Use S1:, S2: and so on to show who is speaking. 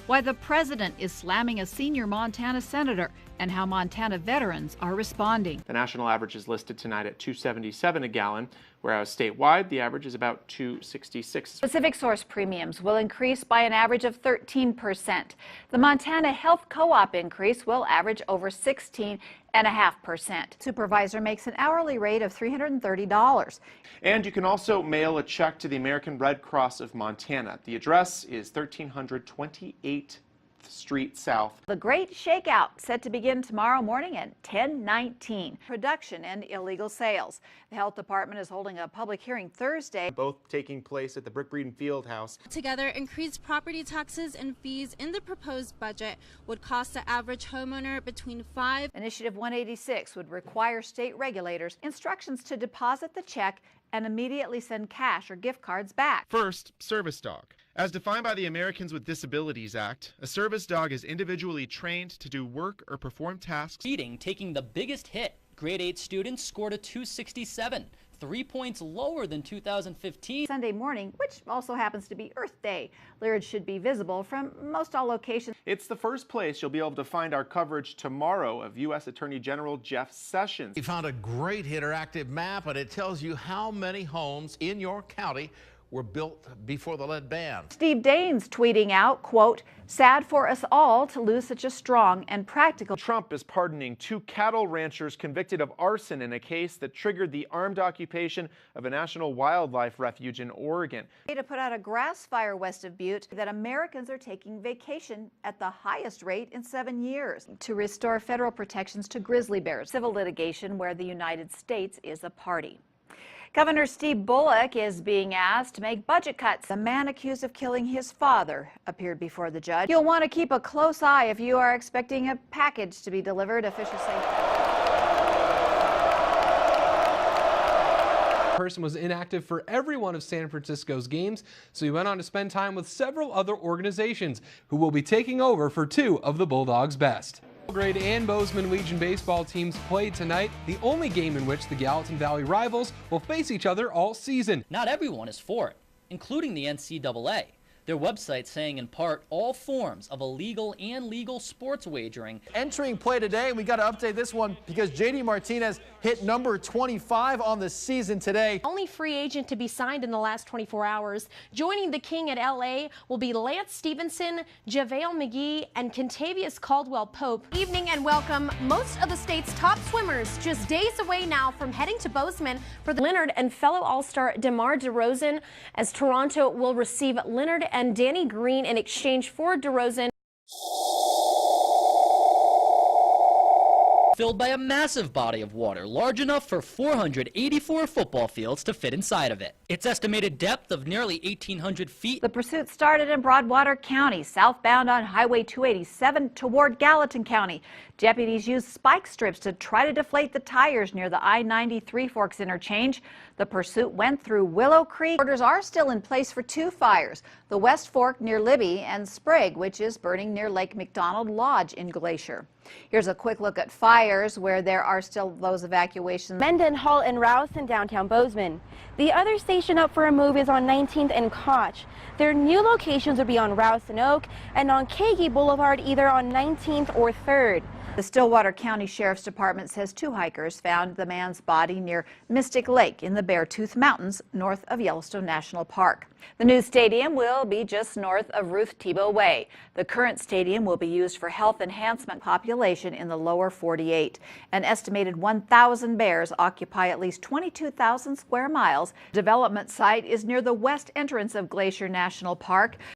S1: why the president is slamming a senior Montana senator, and how Montana veterans are responding.
S2: The national average is listed tonight at $2.77 a gallon, whereas statewide the average is about $2.66.
S1: Specific source premiums will increase by an average of 13%. The Montana Health Co-op increase will average over 16.5%. Supervisor makes an hourly rate of $330.
S2: And you can also mail a check to the American Red Cross of Montana. The address is 1328 Street South.
S1: The Great Shakeout set to begin tomorrow morning at 10:19. Production and illegal sales. The health department is holding a public hearing Thursday.
S2: Both taking place at the Brick Breeden Field House.
S3: Together, increased property taxes and fees in the proposed budget would cost the average homeowner between $5.
S1: Initiative 186 would require state regulators instructions to deposit the check and immediately send cash or gift cards back.
S2: First, service dog. As defined by the Americans with Disabilities Act, a service dog is individually trained to do work or perform tasks.
S4: Reading taking the biggest hit. Grade 8 students scored a 267, 3 points lower than 2015.
S1: Sunday morning, which also happens to be Earth Day. Lyrids should be visible from most all locations.
S2: It's the first place you'll be able to find our coverage tomorrow of U.S. Attorney General Jeff Sessions.
S5: We found a great interactive map, and it tells you how many homes in your county were built before the lead ban.
S1: Steve Daines tweeting out, quote, "Sad for us all to lose such a strong and practical."
S2: Trump is pardoning 2 cattle ranchers convicted of arson in a case that triggered the armed occupation of a national wildlife refuge in Oregon.
S1: To put out a grass fire west of Butte that Americans are taking vacation at the highest rate in 7 years to restore federal protections to grizzly bears. Civil litigation where the United States is a party. Governor Steve Bullock is being asked to make budget cuts. The man accused of killing his father appeared before the judge. You'll want to keep a close eye if you are expecting a package to be delivered, officials say.
S6: Person was inactive for every one of San Francisco's games, so he went on to spend time with several other organizations who will be taking over for 2 of the Bulldogs' best. Belgrade and Bozeman Legion baseball teams played tonight, the only game in which the Gallatin Valley rivals will face each other all season.
S4: Not everyone is for it, including the NCAA. Their website saying in part all forms of illegal and legal sports wagering.
S7: Entering play today, we got to update this one because JD Martinez hit number 25 on the season today.
S8: Only free agent to be signed in the last 24 hours. Joining the King at LA will be Lance Stevenson, JaVale McGee, and Kentavious Caldwell Pope. Evening and welcome. Most of the state's top swimmers just days away now from heading to Bozeman for the Leonard and fellow All-Star DeMar DeRozan, as Toronto will receive Leonard and Danny Green in exchange for DeRozan.
S4: Filled by a massive body of water large enough for 484 football fields to fit inside of it. Its estimated depth of nearly 1,800 feet.
S1: The pursuit started in Broadwater County, southbound on Highway 287 toward Gallatin County. Deputies used spike strips to try to deflate the tires near the I-93 Forks interchange. The pursuit went through Willow Creek. Orders are still in place for 2 fires, the West Fork near Libby and Sprague, which is burning near Lake McDonald Lodge in Glacier. Here's a quick look at fires where there are still those evacuations.
S8: Mendenhall and Rouse in downtown Bozeman. The other station up for a move is on 19th and Koch. Their new locations will be on Rouse and Oak and on Kagi Boulevard, either on 19th or 3rd.
S1: The Stillwater County Sheriff's Department says 2 hikers found the man's body near Mystic Lake in the Beartooth Mountains north of Yellowstone National Park. The new stadium will be just north of Ruth Tebow Way. The current stadium will be used for health enhancement population in the lower 48. An estimated 1,000 bears occupy at least 22,000 square miles. Development site is near the west entrance of Glacier National Park.